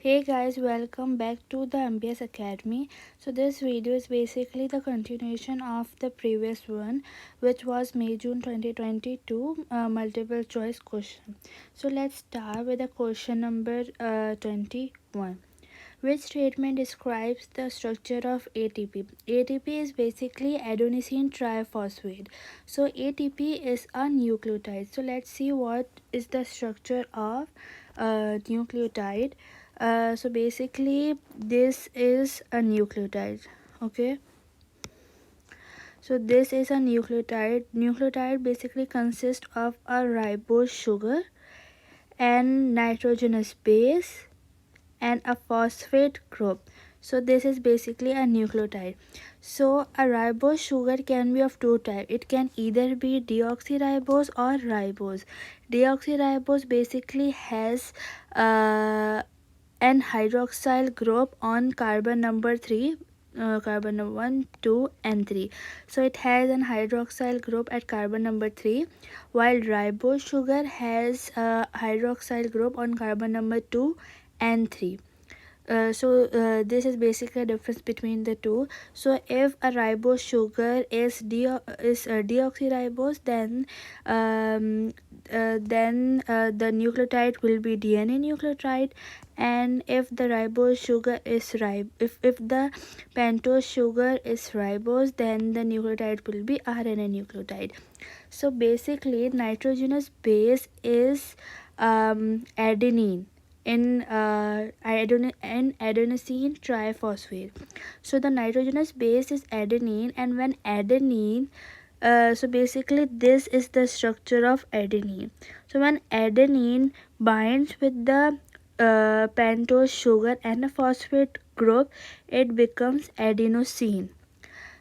Hey guys, welcome back to the MBS Academy. So this video is basically the continuation of the previous one, which was May June 2022 multiple choice question. So let's start with the question number 21. Which statement describes the structure of ATP? ATP is basically adenosine triphosphate. So ATP is a nucleotide. So let's see what is the structure of nucleotide. So basically this is a nucleotide. Okay, so this is a nucleotide basically consists of a ribose sugar and nitrogenous base and a phosphate group. So this is basically a nucleotide. So a ribose sugar can be of two types. It can either be deoxyribose or ribose. Deoxyribose basically has an hydroxyl group on carbon number 3, carbon number 1, 2 and 3. So it has an hydroxyl group at carbon number 3, while ribose sugar has a hydroxyl group on carbon number 2 and 3. This is basically a difference between the two. So if a ribose sugar is deoxyribose, then the nucleotide will be DNA nucleotide, and if the ribose sugar is if the pentose sugar is ribose, then the nucleotide will be RNA nucleotide. So basically nitrogenous base is adenine in adenosine triphosphate. So the nitrogenous base is adenine, and when adenine so basically this is the structure of adenine. So when adenine binds with the pentose sugar and a phosphate group, it becomes adenosine.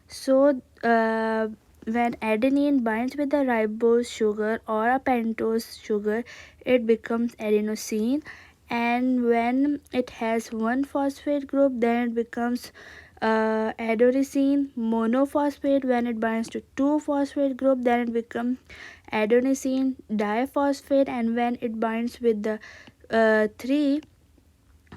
So when adenine binds with the ribose sugar or a pentose sugar, it becomes adenosine, and when it has one phosphate group, then it becomes adenosine monophosphate. When it binds to two phosphate group, then it becomes adenosine diphosphate, and when it binds with the three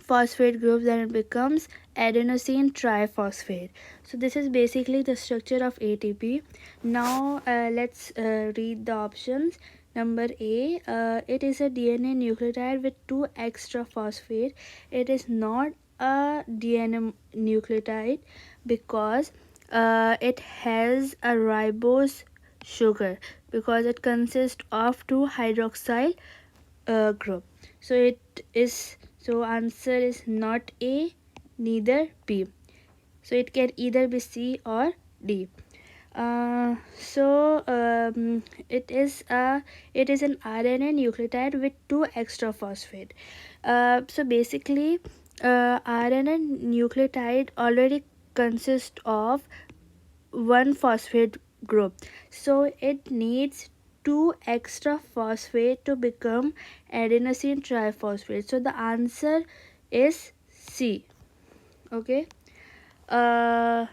phosphate group, then it becomes adenosine triphosphate. So this is basically the structure of ATP. Now let's read the options. Number A, it is a DNA nucleotide with two extra phosphate. It is not a DNA nucleotide because it has a ribose sugar, because it consists of two hydroxyl group. So it is, so answer is not A, neither B. So it can either be C or D. It is an RNA nucleotide with two extra phosphate. So basically RNA nucleotide already consists of one phosphate group, so it needs two extra phosphate to become adenosine triphosphate. So the answer is C. Okay, uh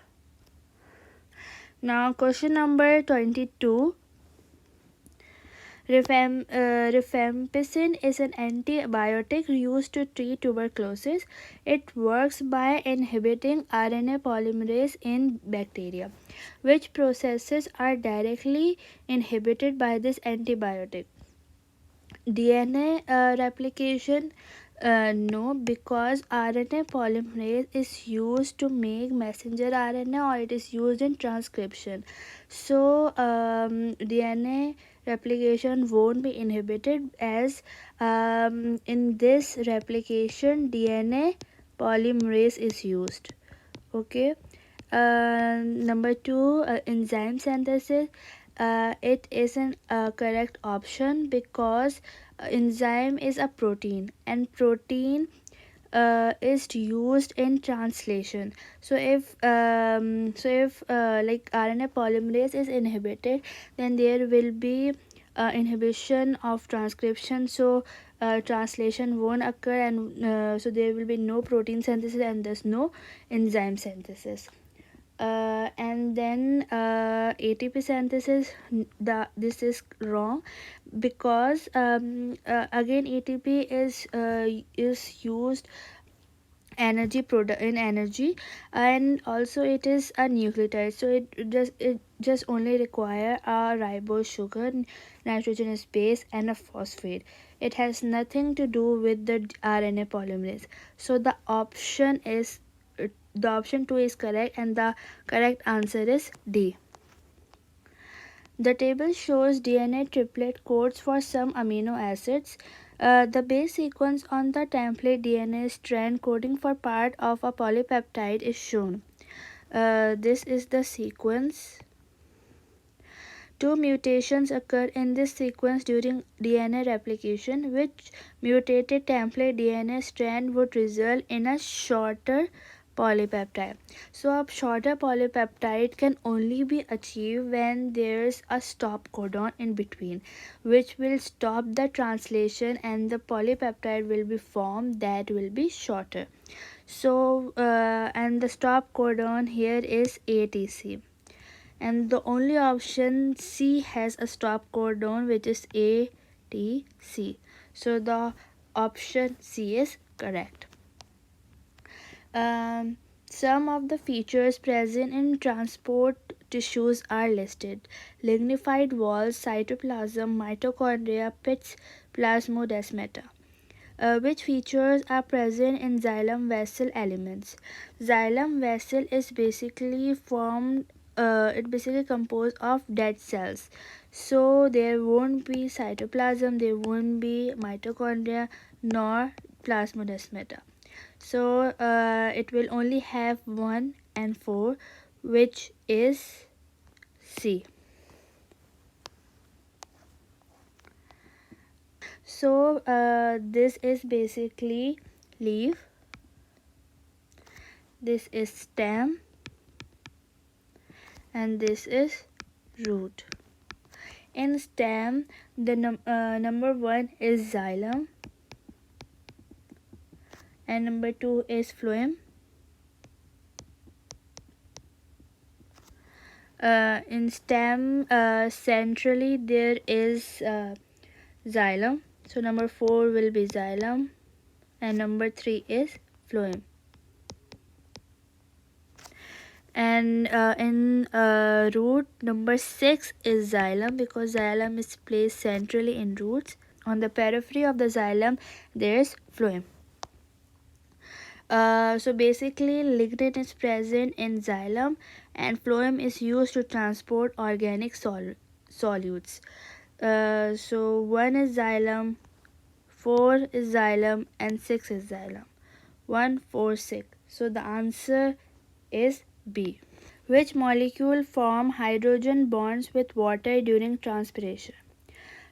now question number 22. Rifampicin is an antibiotic used to treat tuberculosis. It works by inhibiting RNA polymerase in bacteria. Which processes are directly inhibited by this antibiotic? DNA replication? No, because RNA polymerase is used to make messenger RNA, or it is used in transcription. So DNA replication won't be inhibited, as in this replication DNA polymerase is used. Okay, number 2, enzyme synthesis. It isn't a correct option because enzyme is a protein, and protein is used in translation. So if like RNA polymerase is inhibited, then there will be inhibition of transcription, so translation won't occur, and so there will be no protein synthesis and thus no enzyme synthesis. And then ATP synthesis, this is wrong, because again ATP is used energy, and also it is a nucleotide, so it just only require a ribose sugar, nitrogenous base, and a phosphate. It has nothing to do with the RNA polymerase. So the option 2 is correct, and the correct answer is D. The table shows DNA triplet codes for some amino acids. The base sequence on the template DNA strand coding for part of a polypeptide is shown. This is the sequence. Two mutations occur in this sequence during DNA replication. Which mutated template DNA strand would result in a shorter polypeptide? So a shorter polypeptide can only be achieved when there's a stop codon in between, which will stop the translation, and the polypeptide will be formed that will be shorter. So and the stop codon here is ATC, and the only option C has a stop codon, which is ATC. So the option C is correct. Some of the features present in transport tissues are listed: lignified walls, cytoplasm, mitochondria, pits, plasmodesmata. Which features are present in xylem vessel elements? Xylem vessel is basically formed. It basically composed of dead cells, so there won't be cytoplasm, there won't be mitochondria, nor plasmodesmata. So it will only have 1 and 4, which is C. So this is basically leaf, this is stem, and this is root. In stem, the number 1 is xylem, and number 2 is phloem. In stem, centrally there is xylem, so number 4 will be xylem, and number 3 is phloem. And in root, number 6 is xylem, because xylem is placed centrally in roots. On the periphery of the xylem there is phloem. So basically lignin is present in xylem, and phloem is used to transport organic solutes. So 1 is xylem, 4 is xylem, and 6 is xylem. 1, 4, 6. So the answer is B. Which molecule form hydrogen bonds with water during transpiration?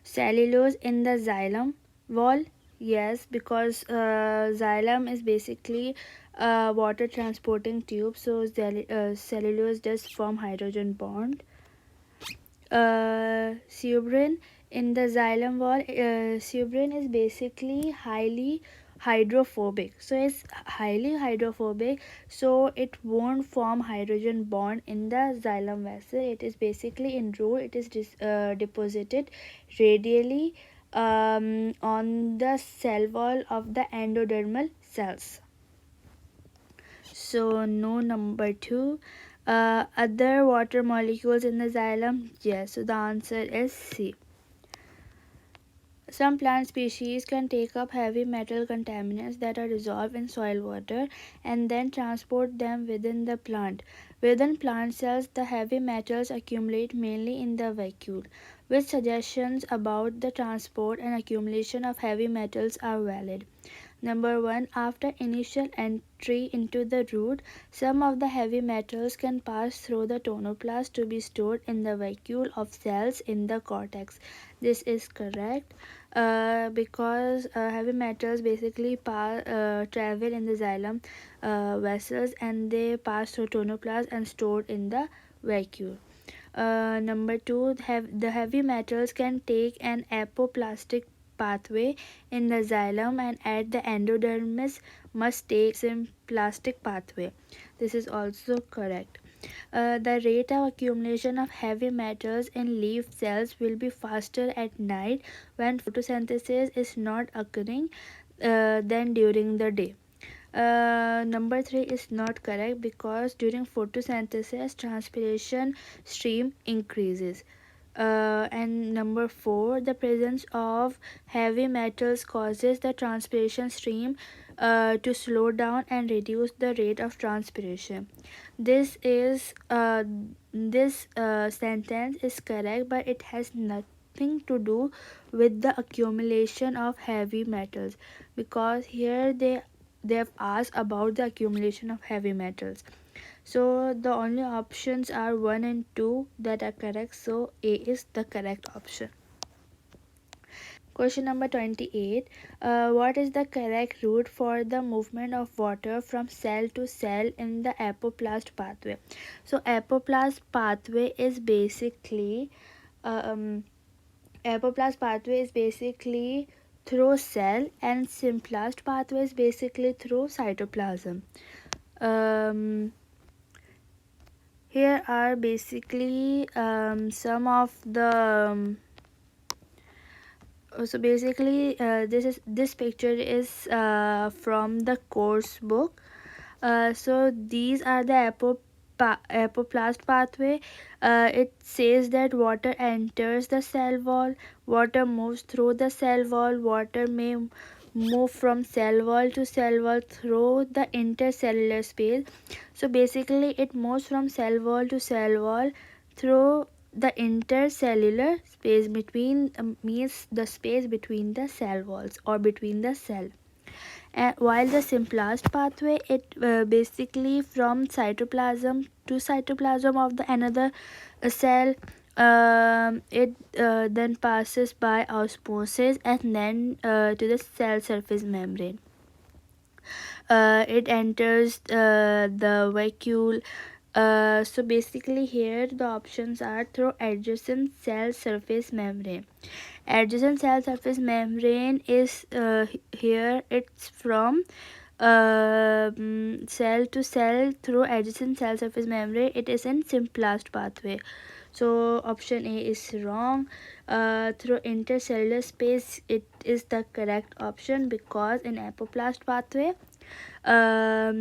Cellulose in the xylem wall. Yes, because xylem is basically a water transporting tube, so cellulose does form hydrogen bond. Suberin in the xylem wall. Suberin is basically highly hydrophobic, so it's highly hydrophobic, so it won't form hydrogen bond in the xylem vessel. It is basically in root. It is deposited radially on the cell wall of the endodermal cells. So no, number 2. Other water molecules in the xylem? Yes, so the answer is C. Some plant species can take up heavy metal contaminants that are dissolved in soil water and then transport them within the plant. Within plant cells, the heavy metals accumulate mainly in the vacuole. Which suggestions about the transport and accumulation of heavy metals are valid? Number 1. After initial entry into the root, some of the heavy metals can pass through the tonoplast to be stored in the vacuole of cells in the cortex. This is correct because heavy metals basically travel in the xylem vessels, and they pass through tonoplast and stored in the vacuole. Number 2, the heavy metals can take an apoplastic pathway in the xylem, and at the endodermis must take symplastic pathway. This is also correct. The rate of accumulation of heavy metals in leaf cells will be faster at night when photosynthesis is not occurring than during the day. Number 3 is not correct because during photosynthesis transpiration stream increases. And number 4, the presence of heavy metals causes the transpiration stream to slow down and reduce the rate of transpiration. This sentence is correct, but it has nothing to do with the accumulation of heavy metals, because here they've asked about the accumulation of heavy metals. So the only options are 1 and 2 that are correct, so A is the correct option. Question number 28. What is the correct route for the movement of water from cell to cell in the apoplast pathway? So apoplast pathway is basically um, through cell, and symplast pathway is basically through cytoplasm. Here are basically some of the so basically this picture is from the course book. So these are the apoplast pathway. It says that water enters the cell wall, water moves through the cell wall, water may move from cell wall to cell wall through the intercellular space. So basically it moves from cell wall to cell wall through the intercellular space between means the space between the cell walls or between the cell. While the simplest pathway, it basically from cytoplasm to cytoplasm of the another cell. It then passes by osmosis and then to the cell surface membrane. It enters the vacuole. So basically here the options are through adjacent cell surface membrane. Adjacent cell surface membrane is here it's from cell to cell through adjacent cell surface membrane. It is in simplest pathway, so option A is wrong. Through intercellular space, it is the correct option, because in apoplast pathway uh,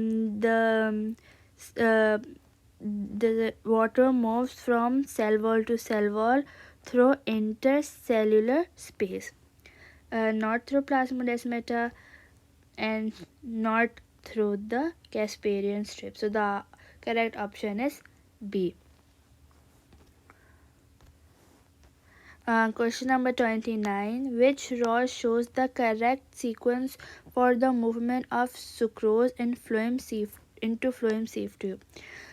the water moves from cell wall to cell wall through intercellular space, not through plasmodesmata and not through the Casparian strip. So the correct option is B. Question number 29. Which row shows the correct sequence for the movement of sucrose in into phloem sieve tube?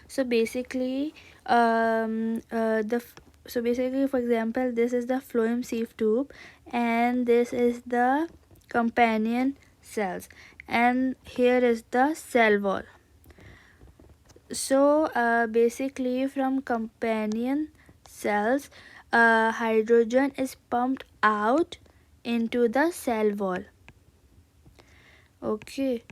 So basically, for example, this is the phloem sieve tube, and this is the companion cells, and here is the cell wall. So basically, from companion cells, hydrogen is pumped out into the cell wall. Okay,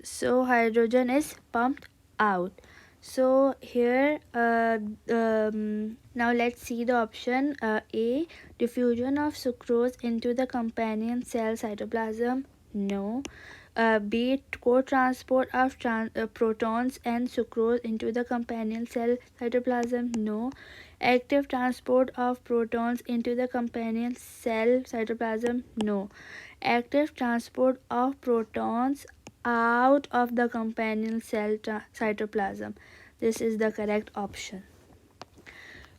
so hydrogen is pumped out. So here now let's see the option A, diffusion of sucrose into the companion cell cytoplasm. No. B, co-transport of protons and sucrose into the companion cell cytoplasm. No. Active transport of protons into the companion cell cytoplasm. No. Active transport of protons out of the companion cell cytoplasm. This is the correct option.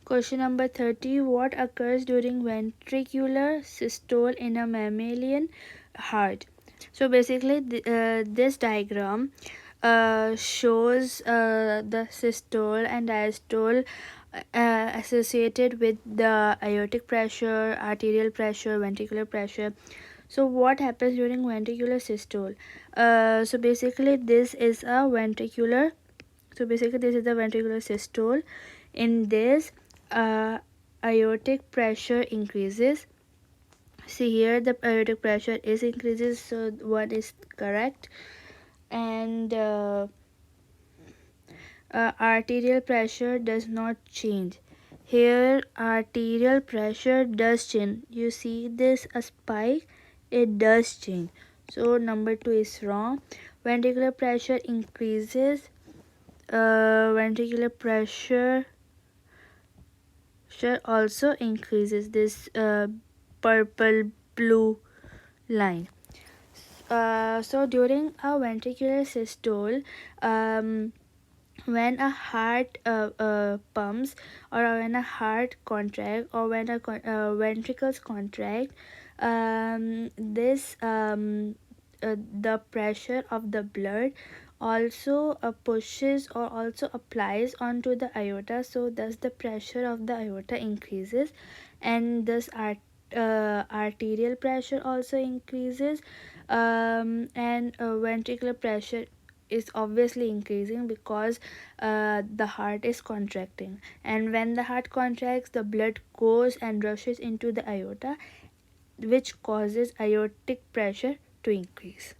Question number 30. What occurs during ventricular systole in a mammalian heart? So basically this diagram shows the systole and diastole associated with the aortic pressure, arterial pressure, ventricular pressure. So what happens during ventricular systole? So basically this is a ventricular systole. In this aortic pressure increases. See here the aortic pressure is increases, so one is correct. And arterial pressure does not change. Here arterial pressure does change. You see this a spike, it does change. So number 2 is wrong. ventricular pressure increases. Ventricular pressure also increases. This purple blue line. So during a ventricular systole, when a heart pumps, or when a heart contract, or when a ventricles contract, this the pressure of the blood also pushes or also applies onto the aorta, so thus the pressure of the aorta increases, and thus arterial pressure also increases, and ventricular pressure is obviously increasing because the heart is contracting, and when the heart contracts, the blood goes and rushes into the aorta, which causes aortic pressure to increase.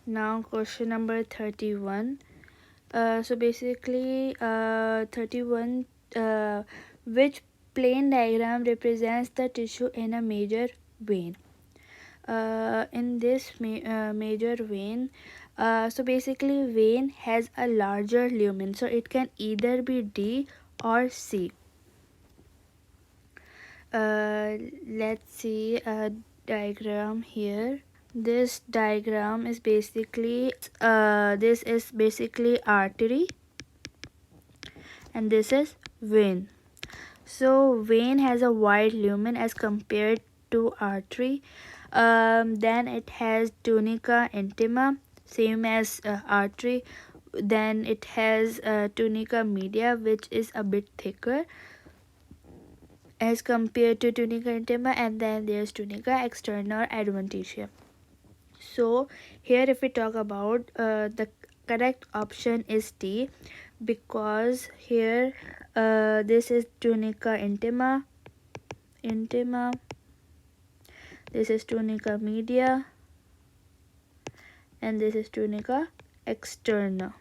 Now question number 31. So basically 31, which plane diagram represents the tissue in a major vein? In this major vein, so basically vein has a larger lumen, so it can either be D or C. Let's see a diagram here. This diagram is basically this is basically artery, and this is vein. So vein has a wide lumen as compared to artery. Then it has tunica intima, same as artery. Then it has tunica media, which is a bit thicker as compared to tunica intima, and then there's tunica externa adventitia. So here if we talk about the correct option is D, because here this is tunica intima, this is tunica media, and this is tunica externa.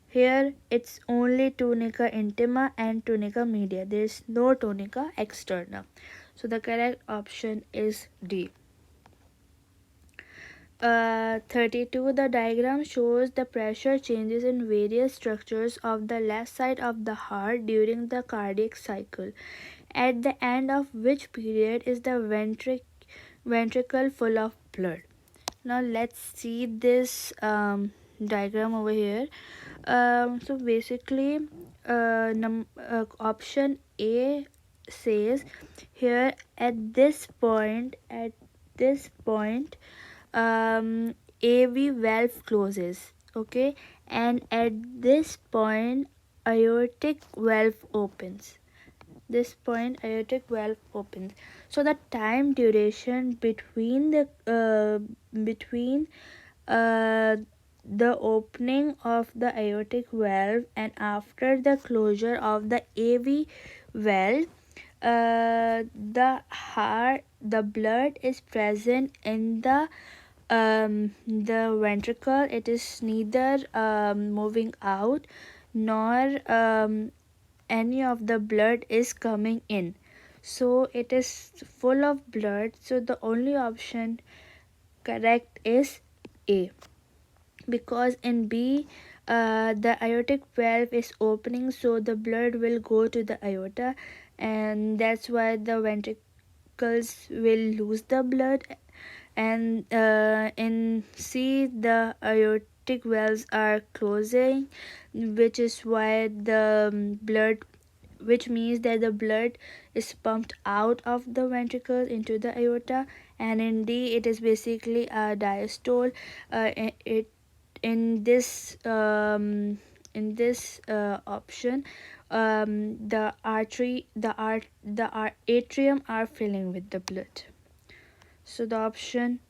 Here it's only tunica intima and tunica media, there is no tunica externa, so the correct option is D. 32. The diagram shows the pressure changes in various structures of the left side of the heart during the cardiac cycle, at the end of which period is the ventricle full of blood. Now let's see this diagram over here. So basically option A says here at this point AV valve closes, okay, and at this point aortic valve opens. This point aortic valve opens. So the time duration between the opening of the aortic valve and after the closure of the AV valve, the blood is present in the ventricle. It is neither moving out nor any of the blood is coming in, so it is full of blood, so the only option correct is A, because in B the aortic valve is opening, so the blood will go to the aorta, and that's why the ventricles will lose the blood, and in C the aortic valves are closing, which is why the blood, which means that the blood is pumped out of the ventricle into the aorta, and in D it is basically a diastole. It in this option, the atrium are filling with the blood, so the option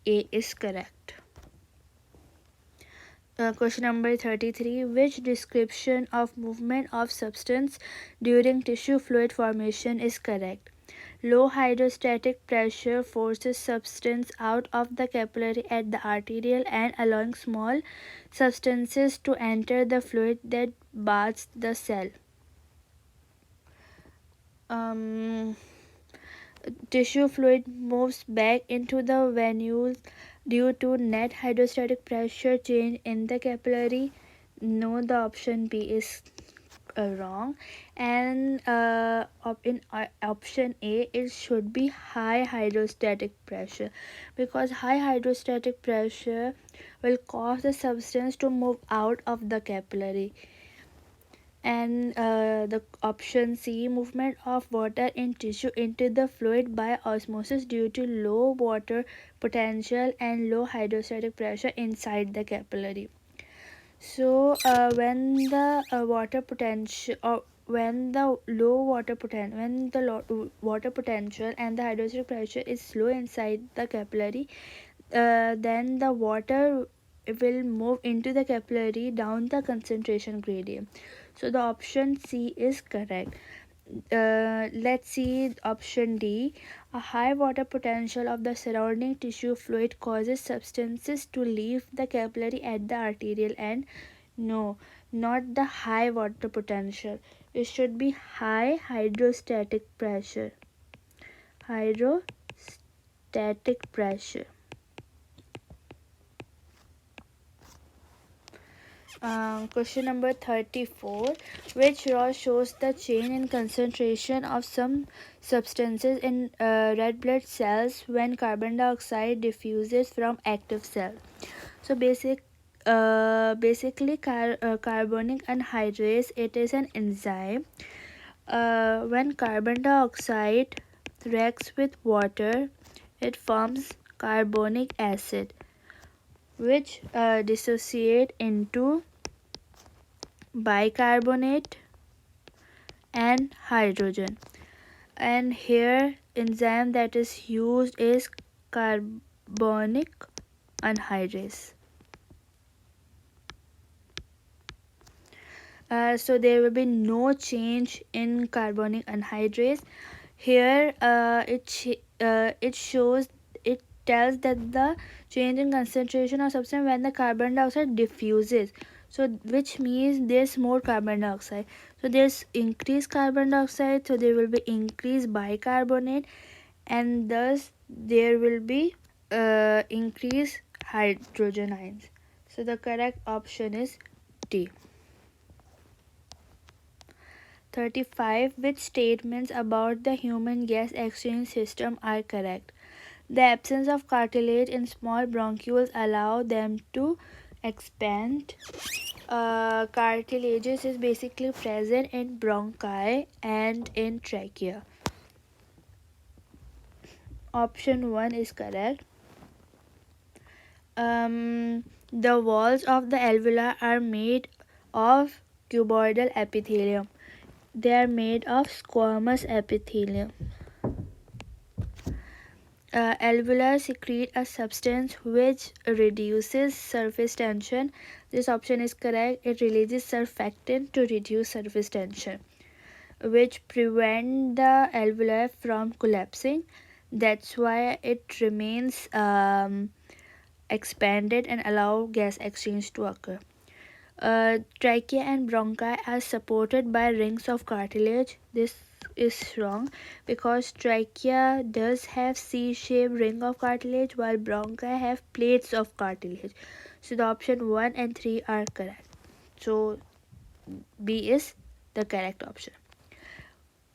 A is correct. Question number 33. Which description of movement of substance during tissue fluid formation is correct? Low hydrostatic pressure forces substance out of the capillary at the arterial end, allowing small substances to enter the fluid that bathes the cell. Tissue fluid moves back into the venules due to net hydrostatic pressure change in the capillary? No, the option B is wrong. And in option A, it should be high hydrostatic pressure, because high hydrostatic pressure will cause the substance to move out of the capillary. And the option C, movement of water in tissue into the fluid by osmosis due to low water potential and low hydrostatic pressure inside the capillary. So when the water potential, or when the low water potential, when the water potential and the hydrostatic pressure is low inside the capillary, then the water will move into the capillary down the concentration gradient. So the option C is correct. Let's see option D. A high water potential of the surrounding tissue fluid causes substances to leave the capillary at the arterial end. No, not the high water potential. It should be high hydrostatic pressure. Hydrostatic pressure. Question number 34. Which law shows the change in concentration of some substances in red blood cells when carbon dioxide diffuses from active cell? So basically carbonic anhydrase, it is an enzyme. When carbon dioxide reacts with water, it forms carbonic acid, which dissociate into bicarbonate and hydrogen. And here enzyme that is used is carbonic anhydrase. So there will be no change in carbonic anhydrase. Here it shows, it tells that the change in concentration of substance when the carbon dioxide diffuses. So which means there's more carbon dioxide. So there's increased carbon dioxide, so there will be increased bicarbonate, and thus there will be increased hydrogen ions. So the correct option is D. 35. Which statements about the human gas exchange system are correct? The absence of cartilage in small bronchioles allow them to expand. Cartilages is basically present in bronchi and in trachea. Option 1 is correct. The walls of the alveoli are made of cuboidal epithelium. They are made of squamous epithelium. Alveoli secrete a substance which reduces surface tension. This option is correct. It releases surfactant to reduce surface tension, which prevent the alveoli from collapsing. That's why it remains expanded and allow gas exchange to occur. Trachea and bronchi are supported by rings of cartilage. This is wrong, because trachea does have C-shaped ring of cartilage while bronchi have plates of cartilage. So the option 1 and 3 are correct. So B is the correct option.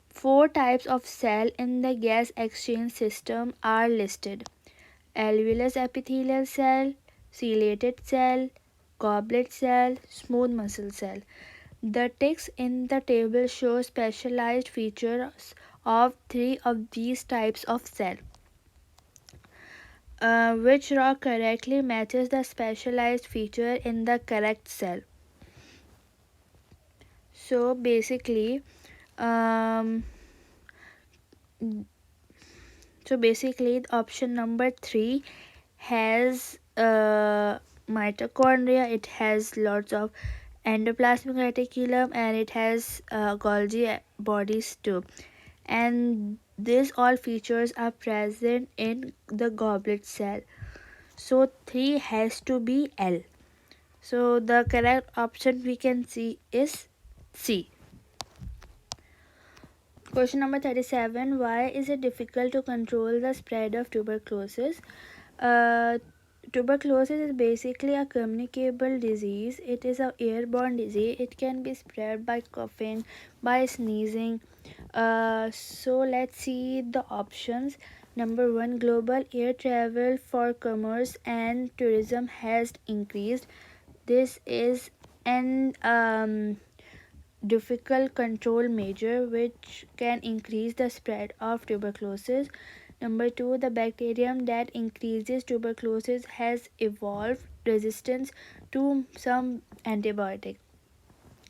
4 types of cell in the gas exchange system are listed: alveolus epithelial cell, ciliated cell, goblet cell, smooth muscle cell. The text in the table shows specialized features of 3 of these types of cell. Which row correctly matches the specialized feature in the correct cell? So basically, um, option number 3 has mitochondria. It has lots of endoplasmic reticulum, and it has Golgi bodies too. And these all features are present in the goblet cell. So 3 has to be L. So the correct option we can see is C. Question number 37. Why is it difficult to control the spread of tuberculosis? Tuberculosis is basically a communicable disease. It is an airborne disease. It can be spread by coughing, by sneezing. So let's see the options. Number one, global air travel for commerce and tourism has increased. This is an difficult control measure which can increase the spread of tuberculosis. Number two, the bacterium that increases tuberculosis has evolved resistance to some antibiotic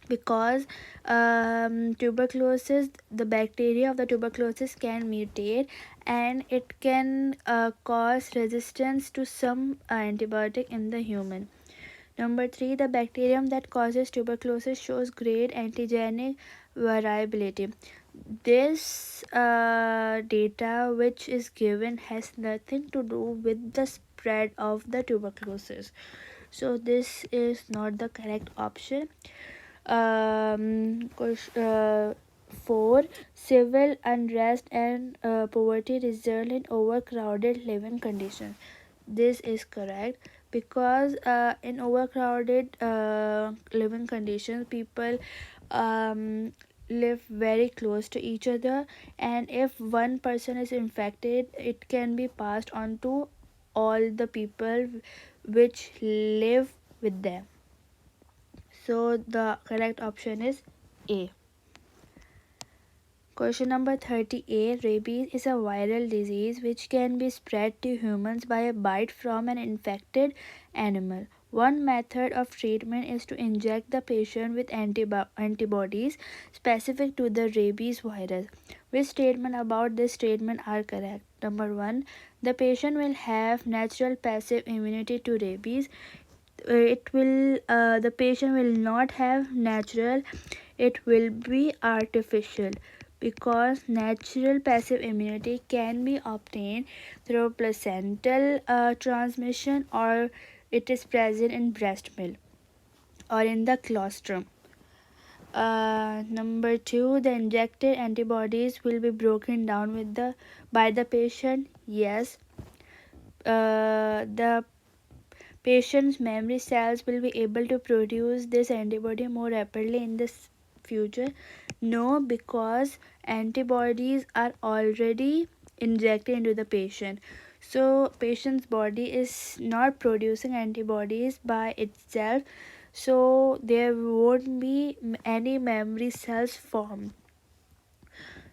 because tuberculosis, the bacteria of the tuberculosis can mutate and it can cause resistance to some antibiotic in the human. Number three, the bacterium that causes tuberculosis shows great antigenic variability. This data which is given has nothing to do with the spread of the tuberculosis. So this is not the correct option. Ques- uh, 4. Civil unrest and poverty result in overcrowded living conditions. This is correct because in overcrowded living conditions, people um, live very close to each other, and if one person is infected, it can be passed on to all the people which live with them. So the correct option is A. Question number 30A. Rabies is a viral disease which can be spread to humans by a bite from an infected animal. One method of treatment is to inject the patient with antibodies specific to the rabies virus. Which statement about this statement are correct? Number 1. The patient will have natural passive immunity to rabies. The patient will not have natural, it will be artificial, because natural passive immunity can be obtained through placental transmission, or it is present in breast milk or in the colostrum. Number two, the injected antibodies will be broken down by the patient. Yes. The patient's memory cells will be able to produce this antibody more rapidly in the future. No, because antibodies are already injected into the patient. So patient's body is not producing antibodies by itself, so there won't be any memory cells formed.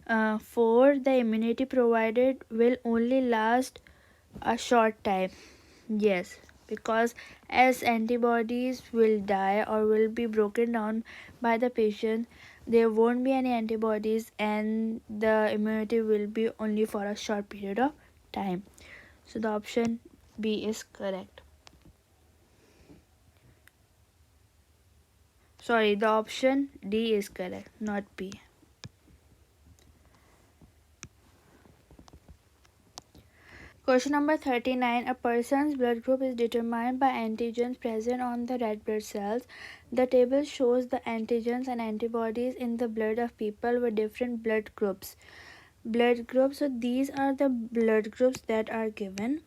4. The immunity provided will only last a short time. Yes, because as antibodies will die or will be broken down by the patient, there won't be any antibodies and the immunity will be only for a short period of time. So the option B is correct. Sorry, the option D is correct, not B. Question number 39. A person's blood group is determined by antigens present on the red blood cells. The table shows the antigens and antibodies in the blood of people with different blood groups. So these are the blood groups that are given.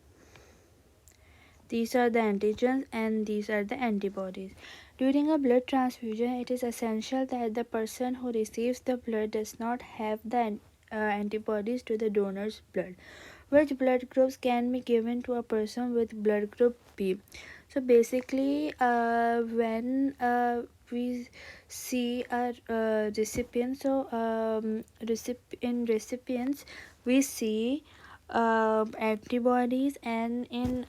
These are the antigens and these are the antibodies. During a blood transfusion, it is essential that the person who receives the blood does not have the antibodies to the donor's blood. Which blood groups can be given to a person with blood group B? So basically, when we see a recipient, so in recipients we see antibodies, and in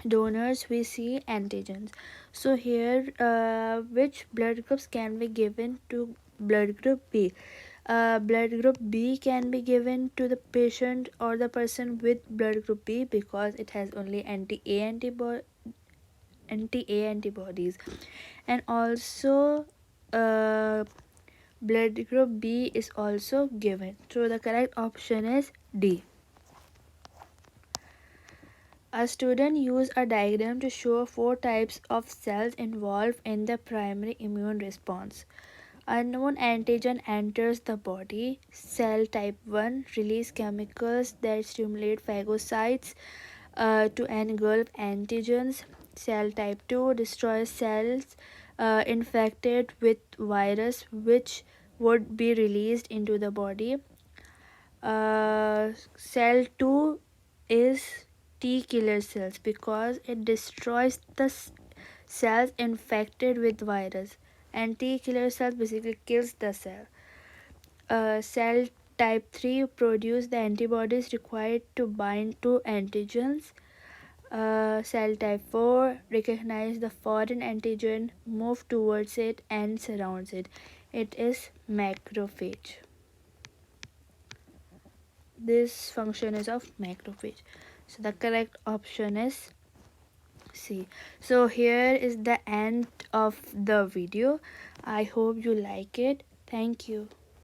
donors we see antigens. So here, which blood groups can be given to blood group B? Blood group B can be given to the patient or the person with blood group B because it has only anti-A antibodies, and also uh, blood group B is also given. So the correct option is D. A student used a diagram to show four types of cells involved in the primary immune response. Unknown antigen enters the body. Cell type 1 release chemicals that stimulate phagocytes. to engulf antigens. Cell type 2 destroys cells infected with virus which would be released into the body. Cell 2 is T killer cells because it destroys the cells infected with virus, and T killer cells basically kills the cell. Cell type 3 produce the antibodies required to bind to antigens. Cell type 4 recognize the foreign antigen, move towards it, and surrounds it. It is macrophage. This function is of macrophage. So the correct option is C. So here is the end of the video. I hope you like it. Thank you.